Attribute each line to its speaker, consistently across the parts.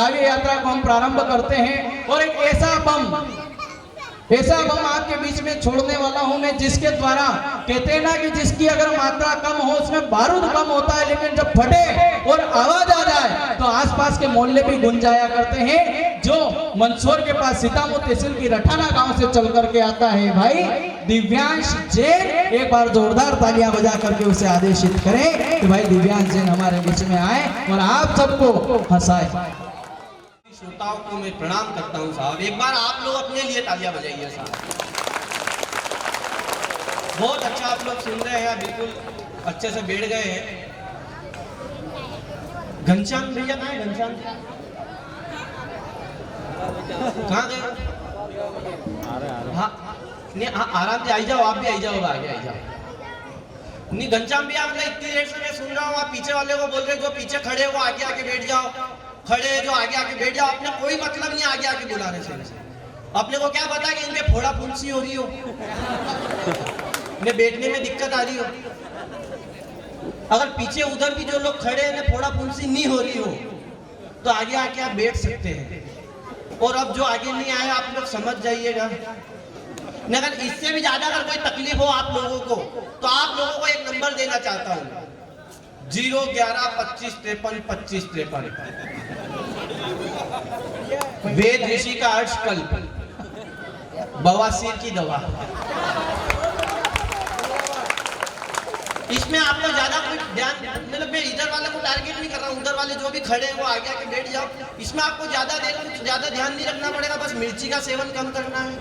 Speaker 1: काव्य यात्रा को हम प्रारंभ करते हैं और एक ऐसा बम आपके बीच में छोड़ने वाला हूं मैं, जिसके द्वारा कहते हैं ना कि जिसकी अगर मात्रा कम हो उसमें बारूद कम होता है, लेकिन जब फटे और आवाज आ जाए तो आसपास के मोहल्ले भी गूंज जाया करते हैं। जो मंदसौर के पास सीतामऊ तहसील की रठाना गांव से चल करके आता है भाई दिव्यांश जैन, एक बार जोरदार तालियां बजा करके उसे आदेशित करें कि भाई दिव्यांश जैन हमारे बीच में आए और आप सबको हंसाए।
Speaker 2: श्रोताओं को मैं प्रणाम करता हूं साहब, एक बार आप लोग अपने लिए तालियां बजाइए साहब। बहुत अच्छा आप लोग सुन रहे हैं, बिल्कुल अच्छे से बैठ गए हैं। घनश्याम भैया कहाँ है? घनश्याम कहाँ गए? हाँ नहीं, आराम से आई जाओ, आप भी आई जाओ, आगे आई जाओ। नहीं घनश्याम भैया, मतलब इतनी देर से मैं सुन रहा हूँ, आप पीछे वाले को बोल रहे जो पीछे खड़े हो आगे आके बैठ जाओ, खड़े जो आगे आके बैठ जाओ। अपने कोई मतलब नहीं आगे आके बुलाने से। अपने को क्या पता कि इनके फोड़ा फुंसी हो रही हो, इन्हें बैठने में दिक्कत आ रही हो। अगर पीछे उधर भी जो लोग खड़े हैं फोड़ा फुंसी नहीं हो रही हो तो आगे आके आप बैठ सकते हैं। और अब जो आगे नहीं आए आप लोग समझ जाइएगा। अगर इससे भी ज्यादा अगर कोई तकलीफ हो आप लोगों को तो आप लोगों को एक नंबर देना चाहता हूँ, 011 25 53 25 53। वेद ऋषि का अर्शकल्प, बवासीर की दवा। इसमें आपको ज्यादा कुछ ध्यान, मतलब मैं इधर वाले को टारगेट नहीं कर रहा हूँ, उधर वाले जो भी खड़े हैं वो आगे आके बैठ जाओ। इसमें आपको ज्यादा ध्यान नहीं रखना पड़ेगा, बस मिर्ची का सेवन कम करना है,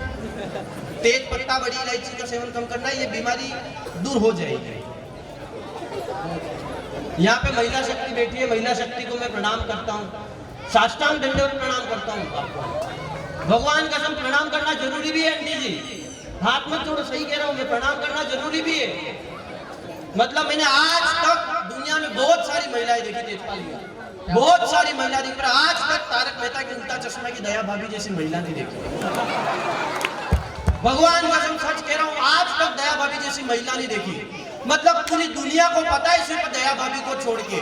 Speaker 2: तेज पत्ता बड़ी इलायची का सेवन कम करना है, ये बीमारी दूर हो जाएगी। यहाँ पे महिला शक्ति बैठी है, महिला शक्ति को मैं प्रणाम करता हूँ, साष्टांग दंडवत प्रणाम करता हूँ आपको। भगवान कसम प्रणाम करना जरूरी भी है आंटी जी, हाथ मत जोड़ो, सही कह रहा हूँ मैं, प्रणाम करना जरूरी भी है। मतलब मैंने आज तक दुनिया में बहुत सारी महिलाएं देखी, तेजपाल में बहुत सारी महिला देखी, पर आज तक तारक मेहता के उल्टा चश्मा की दया भाभी जैसी महिला नहीं देखी। भगवान कसम सच कह रहा हूँ, आज तक दया भाभी जैसी महिला नहीं देखी। मतलब पूरी दुनिया को पता है सिर्फ दया भाभी को छोड़ के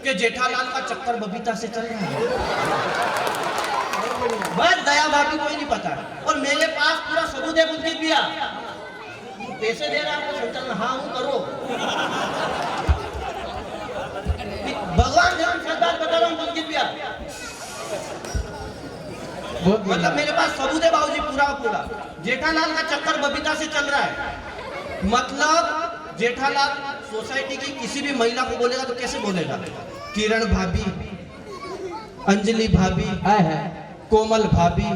Speaker 2: कि जेठालाल का चक्कर बबीता से चल रहा है, बस दया भाभी को ही नहीं पता। और मेरे पास पूरा सबूत है, बुद्धि दिया पैसे दे रहा है आपको, हाँ हूं करो। भगवान जब सरदार बता रहा हूँ बुद्धि दिया, मतलब मेरे पास सबूत है बाबूजी पूरा। जेठालाल का चक्कर बबीता से चल रहा है। मतलब जेठालाल सोसाइटी की किसी भी महिला को बोलेगा तो कैसे बोलेगा? किरण भाभी, अंजलि भाभी, कोमल भाभी,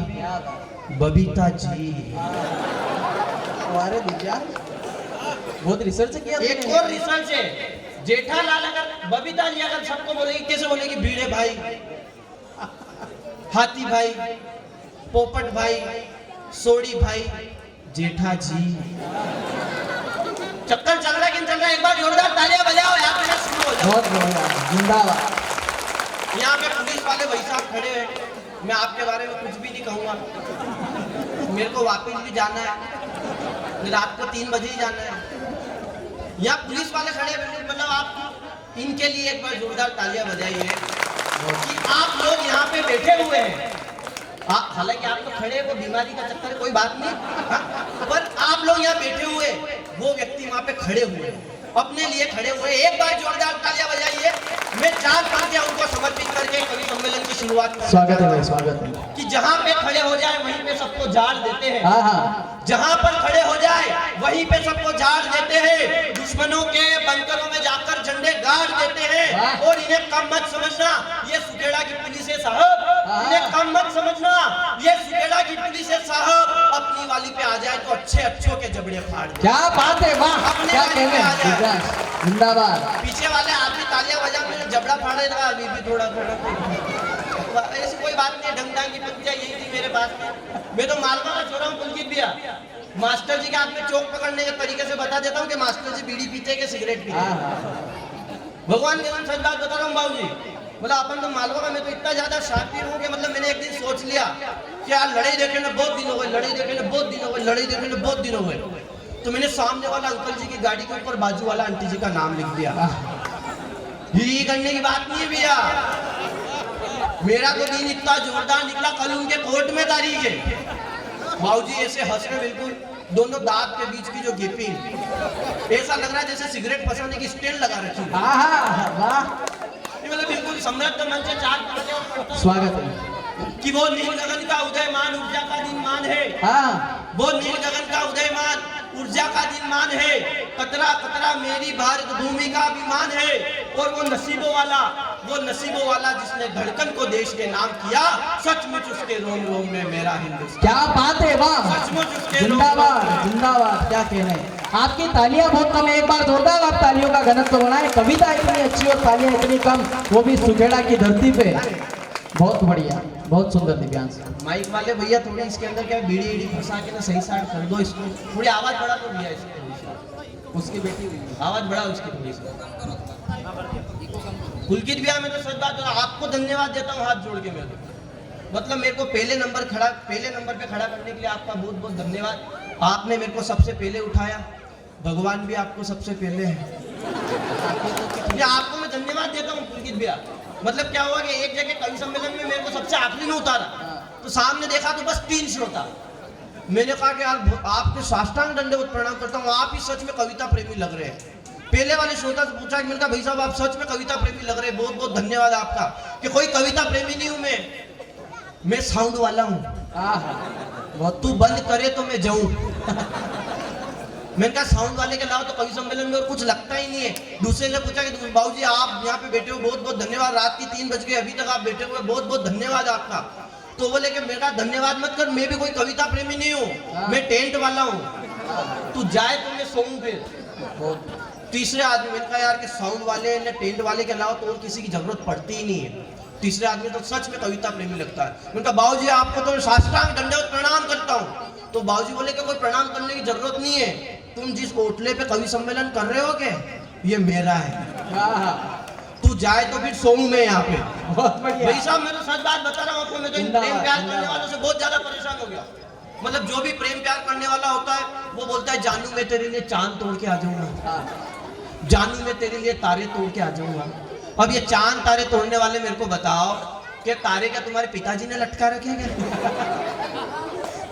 Speaker 2: बबीता जी।
Speaker 1: अरे दिव्या बहुत रिसर्च किया।
Speaker 2: एक और रिसर्च है, जेठालाल अगर बबीता जी अगर सबको बोलेगी कैसे बोलेगी? भीड़े भाई, हाथी भाई, पोपट भाई, सोड़ी भाई, जेठा जी। चक्कर चल रहा है कि चल रहा है? एक बार जोरदार तालियां बजाओ यार, मेरा शुरू हो जाओ।
Speaker 1: बहुत बढ़िया, जिंदाबाद।
Speaker 2: यहाँ पे पुलिस वाले भाई साहब खड़े हैं, मैं आपके बारे में कुछ भी नहीं कहूँगा, मेरे को वापस भी जाना है, रात को 3 बजे ही जाना है। यहाँ पुलिस वाले खड़े हैं, मतलब आप इनके लिए एक बार जोरदार तालियां बजाइए कि आप लोग यहाँ पे बैठे हुए हैं। हालांकि आप तो खड़े हैं, वो बीमारी का चक्कर है, कोई बात नहीं, पर आप लोग यहाँ बैठे हुए, वो व्यक्ति वहाँ पे खड़े हुए, अपने लिए खड़े हुए। एक बार जोरदार तालियां बजाइए। मैं 4 पंक्तियां उनको समर्पित करके कवि सम्मेलन की शुरुआत करता हूं।
Speaker 1: स्वागत है, स्वागत है।
Speaker 2: कि जहाँ पे खड़े हो जाए वहीं पे सबको झाड़ देते हैं। जहाँ पर खड़े हो जाए वहीं पे सबको झाड़ देते हैं। दुश्मनों के बंकरों में जाकर झंडे गाड़ देते हैं। और इन्हें कम मत समझना, ये सुखेड़ा की पुलिस है साहब, इन्हें कम मत समझना, ये सुखेड़ा की पुलिस है साहब। अपनी वाली पे आ जाए तो अच्छे अच्छों के जबड़े फाड़ दे।
Speaker 1: क्या बात है, वाह, क्या कहने हैं, जिंदाबाद।
Speaker 2: पीछे वाले आदमी तालियां बजा, मेरे जबड़ा फाड़े लगा अभी भी थोड़ा। ऐसी कोई बात नहीं, ढंग ढंग की पंक्तियां यही थी मेरे पास में। मैं तो मालवा का छोरा हूँ, पुलकित भैया। मास्टर जी के हाथ में चौक पकड़ने के तरीके से बता देता हूँ कि मास्टर जी बीड़ी पीते के सिगरेट पीते। भगवान के नाम सच बात बता रहा हूँ बाबू जी, मतलब अपन तो मालवा का, मैं तो इतना ज्यादा शातिर हूँ कि मतलब मैंने एक दिन सोच लिया कि यार लड़ाई देखे ना बहुत दिन हो गए, लड़ाई देखे ना बहुत दिन हो गए, लड़ाई देखे ना बहुत दिन हो गए। तो मैंने सामने वाला अंकल जी की गाड़ी के ऊपर बाजू वाला आंटी जी का नाम लिख दिया। ही करने की बात नहीं है भैया, मेरा तो दिन इतना जोरदार निकला, कल उनके कोर्ट में तारीख है। बाबूजी ऐसे हंस रहे, बिल्कुल दोनों दांत के बीच की जो गेपिंग, ऐसा लग रहा है जैसे सिगरेट फंसाने की स्टैंड लगा रखी है।
Speaker 1: वाह,
Speaker 2: ये मतलब बिल्कुल समृद्ध मन से चार
Speaker 1: स्वागत है।
Speaker 2: कि वो नील गगन का उदयमान ऊर्जा का दिनमान है।
Speaker 1: हाँ,
Speaker 2: वो नील गगन का उदयमान ऊर्जा का दिनमान है, कतरा कतरा मेरी भारत भूमि का अभिमान है। और वो नसीबों वाला जिसने धड़कन को देश के नाम किया, सचमुच उसके रोम रोम में मेरा हिंदुस्तान।
Speaker 1: क्या बात है, वाह,
Speaker 2: सचमुच उसके
Speaker 1: जिंदाबाद जिंदाबाद, क्या कहने। आपकी तालियां बहुत कम है, एक बार जोरदार आप तालियों का घनत्व बनाए। कविता इतनी अच्छी और तालियां इतनी कम, वो भी सुखेड़ा की धरती पे। बहुत बढ़िया, बहुत सुंदर दिव्यांश।
Speaker 2: माइक वाले भैया थोड़ी इसके अंदर क्या बीड़ी ईड़ी फंसा के ना सही साइड कर दो इसको, थोड़ी आवाज बढ़ा दो भैया इसको। उसकी बेटी हुई आवाज बढ़ा उसकी थोड़ी सी। पुलकित भैया मैं तो सच बात आपको धन्यवाद देता हूँ हाथ जोड़ के। मैं तो मतलब मेरे को पहले नंबर पे खड़ा करने के लिए आपका बहुत बहुत धन्यवाद। आपने मेरे को सबसे पहले उठाया, भगवान भी आपको सबसे पहले है। आपको मैं धन्यवाद देता हूँ पुलकित भैया। मतलब क्या हुआ कि एक जगह कवि सम्मेलन में मेरे को सबसे आखिरी में उतारा, तो सामने देखा तो बस 3 श्रोता। मैंने कहा कि यार आपके साष्टांग दंडवत प्रणाम करता हूँ, आप ही सच में कविता प्रेमी लग रहे हैं। पहले वाले श्रोता से पूछा कि मैंने कहा भाई साहब आप सच में कविता प्रेमी लग रहे हैं, बहुत बहुत धन्यवाद आपका। कि कोई कविता प्रेमी नहीं हूं मैं साउंड वाला हूँ। बहुत तू बंद करे तो मैं जाऊं। मैंने कहा साउंड वाले के अलावा तो कवि सम्मेलन में और कुछ लगता ही नहीं है। दूसरे ने पूछा कि बाबूजी आप यहाँ पे बैठे हो, बहुत बहुत धन्यवाद, रात की 3 बज गए अभी तक आप बैठे हुए, बहुत बहुत धन्यवाद आपका। तो बोले कि मेरा धन्यवाद मत कर, मैं भी कोई कविता प्रेमी नहीं हूँ, मैं टेंट वाला हूँ, तू जाए तो मैं सोऊं। फिर तीसरे आदमी, मैंने कहा यार कि साउंड वाले ने टेंट वाले के अलावा तो और किसी की जरूरत पड़ती ही नहीं है। तीसरे आदमी तो सच में कविता प्रेमी लगता है। मैंने कहा बाबूजी आपको तो साष्टांग दंडवत प्रणाम करता हूँ। तो बाबूजी बोले कि कोई प्रणाम करने की जरूरत नहीं है, तुम जिस ओटले पे कवि सम्मेलन कर रहे हो के ये मेरा है, तू जाए तो फिर सोऊं मैं यहाँ पे। भाई साहब मैं तो सच बात बता रहा हूँ आपको, मैं तो इन प्रेम प्यार करने वालों से बहुत ज्यादा परेशान हो गया। मतलब जो भी प्रेम प्यार करने वाला होता है वो बोलता है जानू मैं तेरे लिए चांद तोड़ के आ जाऊंगा, जानू मैं तेरे लिए तारे तोड़ के आ जाऊंगा। अब ये चांद तारे तोड़ने वाले मेरे को बताओ कि तारे क्या तुम्हारे पिताजी ने लटका रखे क्या?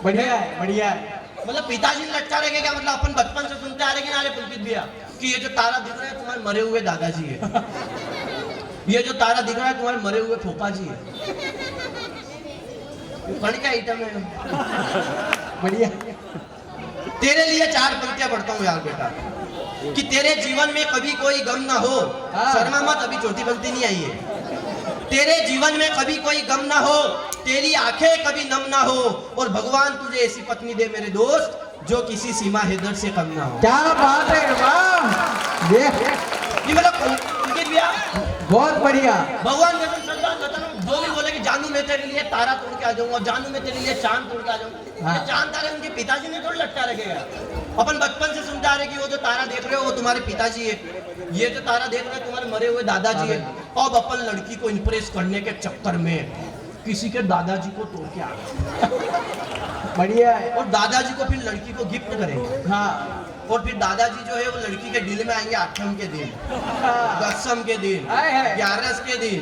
Speaker 1: बढ़िया है, बढ़िया है।
Speaker 2: मतलब पिताजी ने लटका रखे क्या? मतलब अपन बचपन से सुनते आ रहे कि नारे पुलकित भैया कि ये जो तारा दिख रहा है तुम्हारे मरे हुए दादाजी है, ये जो तारा दिख रहा है तुम्हारे मरे हुए फूफा जी है। कण क्या आइटम है?
Speaker 1: बढ़िया।
Speaker 2: तेरे लिए 4 पंक्तियां पढ़ता हूँ यार बेटा, कि तेरे जीवन में कभी कोई गम ना हो। शर्मा मत, अभी चौथी पंक्ति नहीं आई है। तेरे जीवन में कभी कोई गम ना हो, तेरी आंखें कभी नम ना हो, और भगवान तुझे ऐसी पत्नी दे मेरे दोस्त जो किसी सीमा हैदर से कम ना हो।
Speaker 1: क्या बात है, वाह,
Speaker 2: ये मतलब पुलकित भैया
Speaker 1: बहुत बढ़िया।
Speaker 2: भगवान ने जो भी बोले कि जानू मैं तेरे लिए तारा तोड़ के आ जाऊंगा, जानू मैं तेरे लिए चांद तोड़ के आ जाऊंगा। चांद तारे उनके पिताजी ने थोड़ा लटका रखेगा। अपन बचपन से सुनते आ रहे कि वो जो तारा देख रहे हो वो तुम्हारे पिताजी है, ये जो तारा देख रहे हो तुम्हारे मरे हुए दादाजी है। अब अपन लड़की को इंप्रेस करने के चक्कर में किसी के दादाजी को तोड़ के आ गए।
Speaker 1: बढ़िया है।
Speaker 2: और दादाजी को फिर लड़की को गिफ्ट करेंगे।
Speaker 1: हाँ,
Speaker 2: और फिर दादाजी जो है वो लड़की के दिल में आएंगे 8वीं के दिन, 10वीं के दिन, 11वीं के दिन।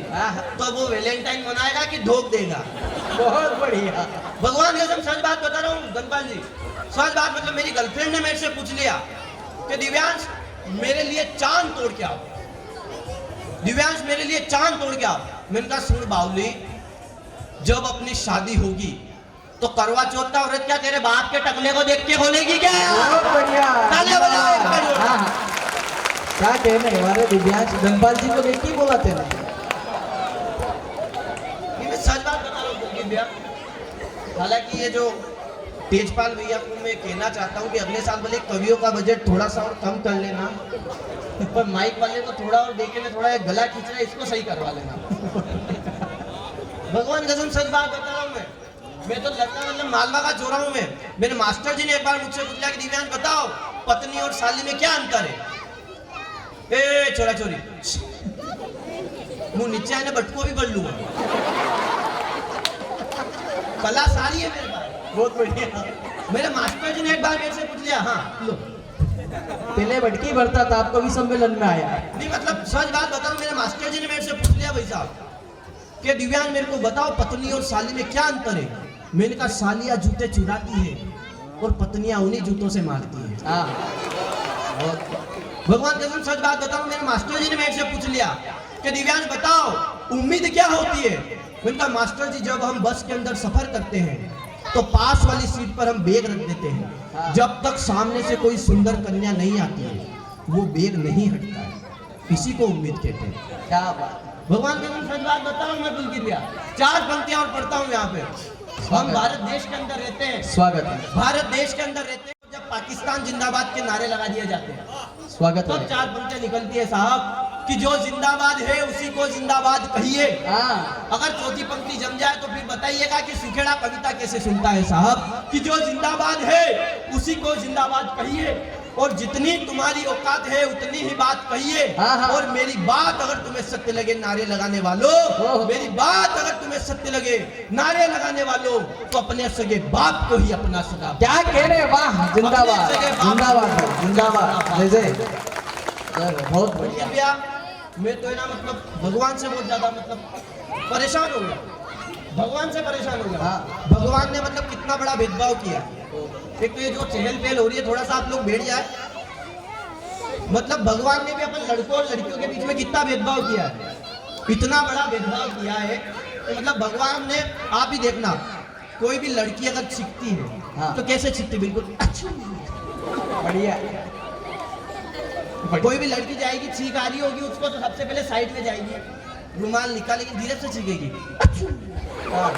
Speaker 2: तो वो वैलेंटाइन मनाएगा कि धोख देगा।
Speaker 1: बहुत बढ़िया।
Speaker 2: भगवान कसम सच बात बता रहा हूँ धनपाल जी, सच बात। मतलब मेरी गर्लफ्रेंड ने मेरे से पूछ लिया कि दिव्यांश मेरे लिए चांद तोड़ के आओ, दिव्यांश मेरे लिए चांद तोड़ के आओ। मैंने कहा सुन बावली, जब अपनी शादी होगी तो करवा चौथ का व्रत क्या तेरे बाप के टकले को देख के खोलेगी क्या?
Speaker 1: बहुत बढ़िया। क्या कहने हमारे दिव्यांश धनपाल जी को देख के बोला थे ना।
Speaker 2: मैं सच बात बता रहा हूँ भैया। हालांकि ये जो तेजपाल भैया को मैं कहना चाहता हूँ कि अगले साल भले कवियों का बजट थोड़ा सा और कम कर लेना, पर माइक वाले को थोड़ा और देखे में थोड़ा गला खींच रहा है, इसको सही करवा लेना। भगवान कसम सच बात बता रहा हूँ मैं तो लड़का मतलब मालवा का चोरा हूँ मैं। मेरे मास्टर जी ने एक बार मुझसे पूछा कि दिव्यांश बताओ पत्नी और साली में क्या अंतर है? ए चोरा चोरी मुंह नीचे आने बटको भी कर लूंगा। कला सारी है मेरे पास। बहुत बढ़िया। मेरे मास्टर जी ने एक बार मेरे से पूछ लिया, हाँ लो
Speaker 1: पहले बटकी भरता था, आप कवि सम्मेलन में आया।
Speaker 2: नहीं मतलब सच बात बताऊं, मेरे मास्टर जी ने मेरे से पूछ लिया भाई साहब कि दिव्यांग मेरे को बताओ पत्नी और साली में क्या अंतर है। मैंने कहा सालियां जूते चुराती है और पत्नियां उन्हीं जूतों से मारती है।
Speaker 1: हाँ
Speaker 2: भगवान कसम सच बात बताऊं, मेरे मास्टर जी ने मेरे से पूछ लिया कि दिव्यांग बताओ उम्मीद क्या होती है। मैंने कहा मास्टर जी जब हम बस के अंदर सफर करते हैं तो पास वाली सीट पर हम बैग रख देते हैं, जब तक सामने से कोई सुंदर कन्या नहीं आती है वो बैग नहीं हटता है, इसी को उम्मीद कहते हैं।
Speaker 1: क्या बात।
Speaker 2: भगवान कसम सच बात बताऊं, मैं भूल गया 4 पंक्तियां और पढ़ता हूं यहाँ पे। हम भारत देश के अंदर रहते हैं,
Speaker 1: स्वागत है,
Speaker 2: भारत देश के अंदर रहते हैं। जब पाकिस्तान जिंदाबाद के नारे लगा दिए जाते हैं
Speaker 1: स्वागत
Speaker 2: तब
Speaker 1: है।
Speaker 2: 4 पंक्तियां निकलती है साहब कि जो जिंदाबाद है उसी को जिंदाबाद कहिए।
Speaker 1: हाँ
Speaker 2: अगर चौथी पंक्ति जम जाए तो फिर बताइएगा कि सुखेड़ा कविता कैसे सुनता है साहब कि जो जिंदाबाद है उसी को जिंदाबाद कहिए और जितनी तुम्हारी औकात है उतनी ही बात कहिए।
Speaker 1: हाँ, हाँ।
Speaker 2: और मेरी बात अगर तुम्हें सत्य लगे नारे लगाने वालों, मेरी बात अगर तुम्हें सत्य लगे नारे लगाने वालों, तो अपने सगे बाप को ही अपना सगा।
Speaker 1: क्या कह रहे हैं, वाह जिंदाबाद जिंदाबाद जिंदाबाद। जैसे बहुत बढ़िया।
Speaker 2: भैया मैं तो है ना मतलब भगवान से बहुत ज्यादा मतलब परेशान हो गया, भगवान से परेशान हो गया।
Speaker 1: हाँ।
Speaker 2: भगवान ने मतलब कितना बड़ा भेदभाव किया। एक तो ये जो चहल पहल हो रही है, थोड़ा सा आप लोग बैठ जाए। मतलब भगवान ने भी अपन लड़कों और लड़कियों के बीच में कितना भेदभाव किया है, इतना बड़ा भेदभाव किया है। तो मतलब भगवान ने, आप ही देखना, कोई भी लड़की अगर छिकती है
Speaker 1: हाँ।
Speaker 2: तो कैसे छिकती, बिल्कुल
Speaker 1: बढ़िया।
Speaker 2: कोई भी लड़की जाएगी, छींक आ रही होगी उसको तो सबसे पहले साइड में जाएगी, रुमाल निकालेगी, धीरे से छींकेगी।
Speaker 1: हाँ।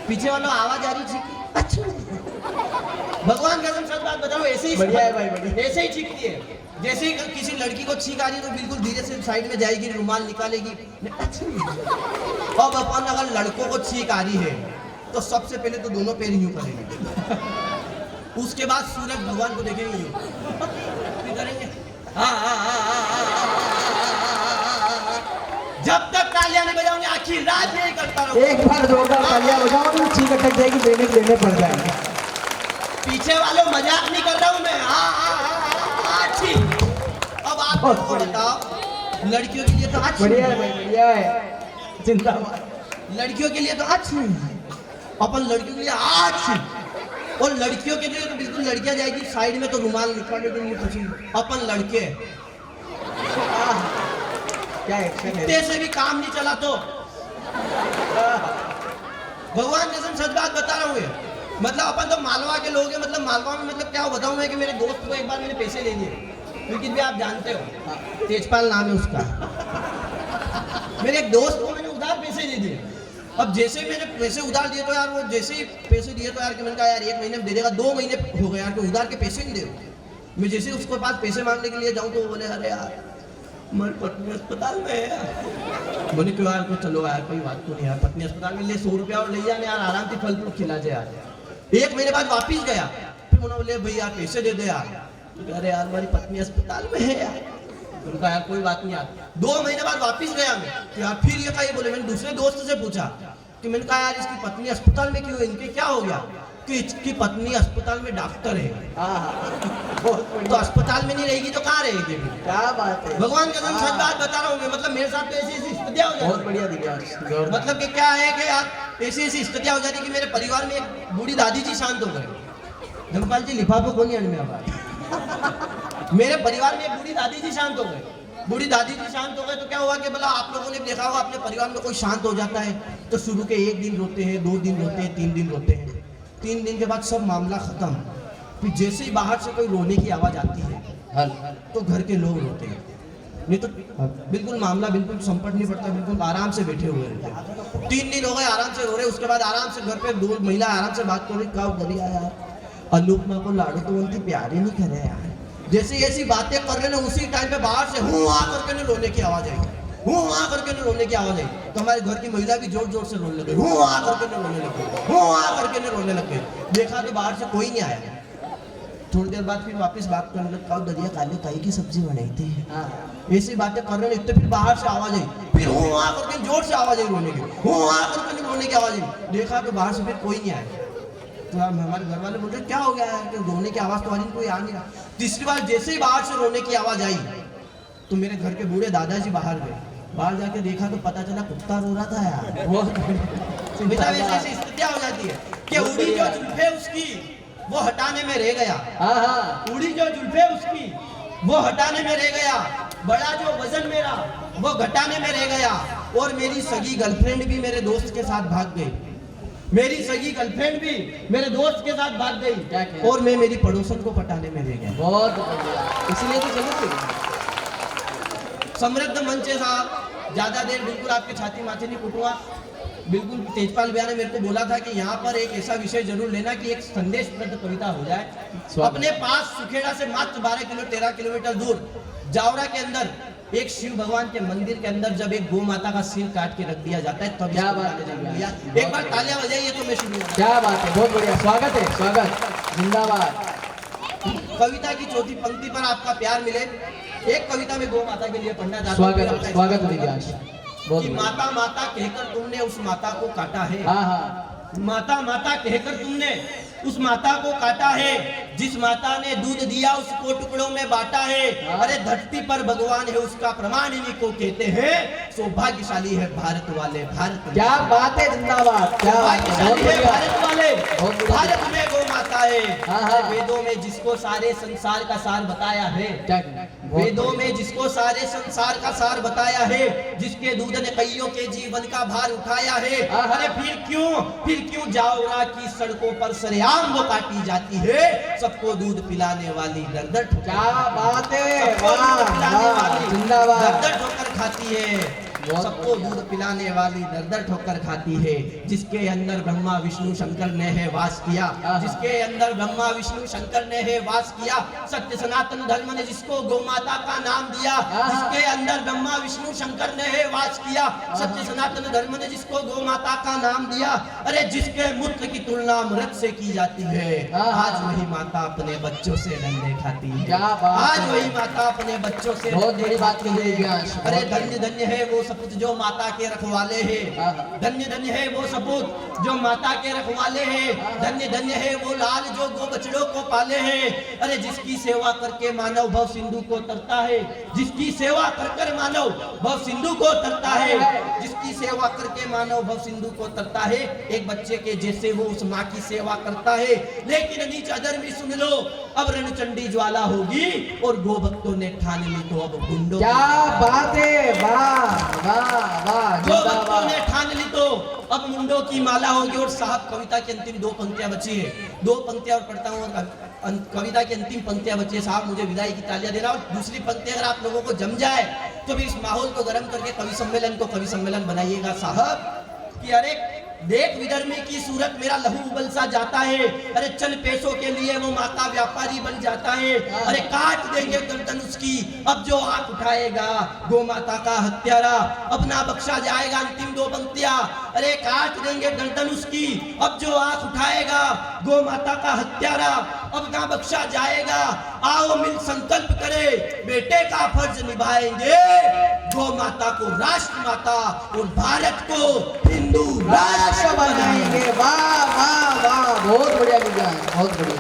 Speaker 2: पीछे वालों आवाज आ रही छींकी। भगवान कसम सच बात बताओ, ऐसे ही
Speaker 1: बढ़िया है भाई, बढ़िया।
Speaker 2: ऐसे ही छींकती है। जैसे ही किसी लड़की को छींक आ रही है तो बिल्कुल धीरे से साइड में जाएगी, रुमाल निकालेगी। अब अपन अगर लड़कों को छींक आ रही है तो सबसे पहले तो दोनों पैर यूं करेंगे, उसके बाद सूरज भगवान को देखेंगे यूं, फिर करेंगे जब तक तालियां नहीं बजाऊंगे आखिर रात यही करता रहूंगा।
Speaker 1: एक बार जोरदार तालियां बजाओ तो चीख अटक जाएगी, देने पड़ जाएंगे।
Speaker 2: पीछे वालों मजाक नहीं कर रहा हूं मैं। ठीक। अब आप
Speaker 1: बहुत
Speaker 2: लोगों को
Speaker 1: बढ़िया।
Speaker 2: बताओ, लड़कियों के लिए तो अच्छी
Speaker 1: बढ़िया है भाई, बढ़िया है, जिंदाबाद।
Speaker 2: लड़कियों के लिए तो अच्छी, अपन लड़कियों के लिए अच्छी, और लड़कियों के लिए तो बिल्कुल लड़कियां जाएगी साइड में तो रुमाल निकालने के लिए कुछ। अपन लड़के
Speaker 1: क्या एक्शन है।
Speaker 2: इतने से भी काम नहीं चला तो भगवान कसम सच बात बता रहा हूँ ये। मतलब अपन तो मालवा के लोग हैं, मतलब मालवा में मतलब क्या बताऊं मैं कि मेरे दोस्त को एक बार मैंने पैसे ले लिए, लेकिन भी आप जानते हो तेजपाल नाम है उसका। मेरे एक दोस्त को मैंने उधार पैसे दे दिए। अब जैसे ही मैंने पैसे उधार दिए तो यार वो जैसे ही पैसे दिए तो यार कि मैंने कहा यार 1 महीने में दे देगा, 2 महीने हो गए यार तो उधार के पैसे नहीं दे। मैं जैसे ही उसके पास पैसे मांगने के लिए जाऊँ तो वो बोले अरे यार मेरी पत्नी अस्पताल में है। बोले क्यों यार, तो चलो यार कोई बात तो नहीं यार, पत्नी अस्पताल में ले 100 रुपया और ले जाने यार, आराम से फल फ्रूट खिला दे यार। 1 महीने बाद वापिस गया, फिर उन्होंने बोले भैया यार पैसे दे दे यार। तो अरे यार हमारी पत्नी अस्पताल में है यार। उनका यार कोई बात नहीं यार। 2 महीने बाद वापिस गया मैं, तो यार फिर ये कहा, बोले मैंने दूसरे दोस्त से पूछा कि मैंने कहा यार इसकी पत्नी अस्पताल में क्यों है, इनके क्या हो गया, कि इसकी पत्नी अस्पताल में डॉक्टर है। तो अस्पताल में नहीं रहेगी तो कहाँ रहेगी।
Speaker 1: क्या बात है,
Speaker 2: भगवान का सच बात बता रहा हूँ मैं। मतलब मेरे साथ तो ऐसी ऐसी स्थितियां हो
Speaker 1: बहुत
Speaker 2: जाती
Speaker 1: बढ़िया दिव्या।
Speaker 2: मतलब कि क्या है कि यार ऐसी ऐसी स्थितियां हो जाती कि मेरे परिवार में एक बूढ़ी दादी जी शांत हो गए। धमपाल जी लिफाफे को नहीं में आवाज। मेरे परिवार में एक बूढ़ी दादी जी शांत हो गए। बूढ़ी दादी जी शांत हो गए तो क्या हुआ कि बोला आप लोगों ने देखा होगा अपने परिवार में कोई शांत हो जाता है तो शुरू के 1 दिन रोते हैं, 2 दिन रोते हैं, 3 दिन रोते हैं। 3 दिन के बाद सब मामला खत्म। फिर जैसे ही बाहर से कोई रोने की आवाज आती है तो घर के लोग रोते हैं, नहीं तो बिल्कुल मामला बिल्कुल संपट नहीं पड़ता, बिल्कुल आराम से बैठे हुए रहते हैं। 3 दिन हो गए आराम से रो रहे, उसके बाद आराम से घर पे 2 महिला आराम से बात कर रही, क्या दरिया यार अनुपमा को लाडू तो उनकी प्यारे नहीं करे यार। जैसे ऐसी बातें कर रहे ना उसी टाइम पे बाहर से हूँ आ करके ने रोने की आवाज आई, हूँ आ करके ने रोने की आवाज आई। तो हमारे घर की महिला भी जोर जोर से रोने लगे, हूँ आ करके ने रोने लगे, हूँ आ करके ने रोने लगे। देखा तो बाहर से कोई नहीं आया। थोड़ी देर बाद फिर वापस बात करने लगे, काऊ दरिया काले काई की सब्जी बनाई थी। ऐसी बातें कर रहे तो फिर बाहर से आवाज आई, फिर हूँ आ करके जोर से आवाज आई रोने की, हूँ आ करके रोने की आवाज आई। देखा तो बाहर से फिर कोई नहीं आया। तो हमारे घर वाले बोल रहे क्या हो गया है कि रोने की आवाज तो आ रही, कोई आ नहीं रहा। तीसरी बार जैसे ही बाहर से रोने की आवाज आई तो मेरे घर के बूढ़े दादाजी बाहर गए, बाहर जाके देखा तो पता चला कुत्ता रो रहा था यार।
Speaker 1: वो
Speaker 2: बेटा वैसे ऐसी स्थितियां हो जाती है कि उड़ी जो जुल्फे उसकी वो हटाने में रह गया।
Speaker 1: हाँ हाँ
Speaker 2: उड़ी जो जुल्फे उसकी वो हटाने में रह गया, बड़ा जो वजन मेरा वो घटाने में रह गया, और मेरी सगी गर्लफ्रेंड भी मेरे दोस्त के साथ भाग गई। मेरी सगी गर्लफ्रेंड भी मेरे दोस्त के साथ भाग
Speaker 1: क्या
Speaker 2: गई,
Speaker 1: किया?
Speaker 2: और मैं मेरी पड़ोसन को पटाने में रह गया।
Speaker 1: बहुत बढ़िया, इसलिए तो चलो फिर।
Speaker 2: समृद्ध मंच है साहब, ज्यादा देर बिल्कुल आपके छाती माथे नहीं कुटूंगा। बिल्कुल तेजपाल भैया ने मेरे को बोला था कि यहाँ पर एक ऐसा विषय जरूर लेना कि एक संदेशप्रद कविता हो जाए।
Speaker 1: स्वागत।
Speaker 2: अपने पास सुखेड़ा से मात्र 13 किलोमीटर दूर जावरा के अंदर एक शिव भगवान के मंदिर के अंदर जब एक गौ माता का सिर काट के रख दिया जाता है तब
Speaker 1: क्या
Speaker 2: इसको
Speaker 1: बात
Speaker 2: गाने
Speaker 1: है,
Speaker 2: जन्म लिया। एक बार तालियां बजाइए तो मैं शुरू करूंगा।
Speaker 1: क्या बात है, बहुत बढ़िया, स्वागत है, स्वागत, जिंदाबाद।
Speaker 2: कविता की चौथी पंक्ति पर आपका प्यार मिले। एक कविता में गौ माता के लिए पढ़ना चाहता हूं।
Speaker 1: स्वागत, स्वागत दिव्यांश, बहुत
Speaker 2: कि
Speaker 1: बढ़िया।
Speaker 2: माता माता कहकर तुमने उस माता को काटा है।
Speaker 1: हाँ हाँ
Speaker 2: माता माता कहकर तुमने उस माता को काटा है, जिस माता ने दूध दिया उसको टुकड़ों में बांटा है।
Speaker 1: हाँ।
Speaker 2: अरे धरती पर भगवान है उसका प्रमाण इन्हीं को कहते हैं, सौभाग्यशाली है भारत वाले। भारत
Speaker 1: क्या बात है, जिंदाबाद, क्या बात है, बहुत
Speaker 2: सौभाग्यशाली है
Speaker 1: बढ़िया।
Speaker 2: भारत वाले।
Speaker 1: बहुत बढ़िया।
Speaker 2: भारत में गौ माता है।
Speaker 1: हाँ, हाँ।
Speaker 2: वेदों में जिसको सारे संसार का सार बताया है।
Speaker 1: क्या
Speaker 2: वेदों में जिसको सारे संसार का सार बताया है, जिसके दूध ने कईयों के जीवन का भार उठाया है।
Speaker 1: हाँ, हाँ।
Speaker 2: अरे फिर क्यों जावरा की सड़कों पर सरेआम वो काटी जाती है, सबको दूध पिलाने वाली दर-दर ठोकर
Speaker 1: क्या बात है,
Speaker 2: सबको दूध
Speaker 1: वाह
Speaker 2: पिलाने
Speaker 1: वाह,
Speaker 2: वाली
Speaker 1: जिंदाबाद।
Speaker 2: दर-दर ठोकर खाती है।
Speaker 1: बहुत
Speaker 2: सबको
Speaker 1: बढ़िया।
Speaker 2: दूध पिलाने वाली दर-दर ठोकर खाती है, जिसके अंदर ब्रह्मा विष्णु शंकर ने है वास किया।
Speaker 1: हाँ।
Speaker 2: जिसके अंदर ब्रह्मा विष्णु शंकर ने है वास किया। सत्य सनातन धर्म ने जिसको गौ माता का नाम दिया।
Speaker 1: हाँ।
Speaker 2: जिसके अंदर ब्रह्मा विष्णु शंकर ने है वास किया। सत्य सनातन धर्म ने जिसको गौ माता का नाम दिया। अरे जिसके मूत्र की तुलना अमृत से की जाती है,
Speaker 1: हाँ।
Speaker 2: आज वही माता अपने बच्चों से डंडे खाती है।
Speaker 1: क्या बात
Speaker 2: आज
Speaker 1: है।
Speaker 2: वही माता अपने बच्चों से
Speaker 1: बहुत
Speaker 2: डंडे
Speaker 1: बड़ी बात
Speaker 2: खाती
Speaker 1: कही है
Speaker 2: है।
Speaker 1: दिव्यांश,
Speaker 2: अरे
Speaker 1: बहुत
Speaker 2: धन्य धन्य है वो सपूत जो माता के रखवाले हैं।
Speaker 1: हाँ।
Speaker 2: धन्य धन्य है वो सपूत जो माता के रखवाले हैं। धन्य धन्य है वो लाल जो गो बछड़ों को पाले हैं। अरे जिसकी सेवा करके मानव भव सिंधु को तरता है। जिसकी सेवा कर मानव भव सिंधु को तरता है। जिसकी सेवा करके मानव भव सिंधु को तरता है। एक बच्चे के जैसे वो उस माँ की सेवा करता है। लेकिन नीच अधर्मी सुन लो, अब रणचंडी ज्वाला होगी और गो भक्तों ने ठान ली तो अब गुंडों
Speaker 1: क्या बात है, वाह वाह वाह,
Speaker 2: गो भक्तों
Speaker 1: जिंदाबाद।
Speaker 2: ने ठान ली तो अब मुंडों की माला होगी। और साहब कविता की अंतिम 2 पंक्तियां बची है, 2 पंक्तियां और पढ़ता हूँ और कविता की अंतिम पंक्तियां बची है। साहब मुझे विदाई की तालियां देना। और दूसरी पंक्ति अगर आप लोगों को जम जाए तो भी इस माहौल को गर्म करके कवि सम्मेलन बनाइएगा साहब। कि अरे देख विधर्मी की सूरत मेरा लहू उबल सा जाता है। अरे चंद पैसों के लिए वो माता व्यापारी बन जाता है। अरे काट देंगे गर्दन उसकी अब जो आंख उठाएगा, गौ माता का हत्यारा अब ना बख्शा जाएगा। अंतिम 2 पंक्तियां, अरे काट देंगे गर्दन उसकी अब जो आंख उठाएगा, गौ माता का हत्यारा अब ना बख्शा जाएगा। आओ मिल संकल्प करे, बेटे का फर्ज निभाएंगे, गौ माता को राष्ट्र माता और भारत को हिंदू राष्ट्र
Speaker 1: बनाएंगे। वाह वाह वाह, बहुत बढ़िया विज्ञान, बहुत बढ़िया।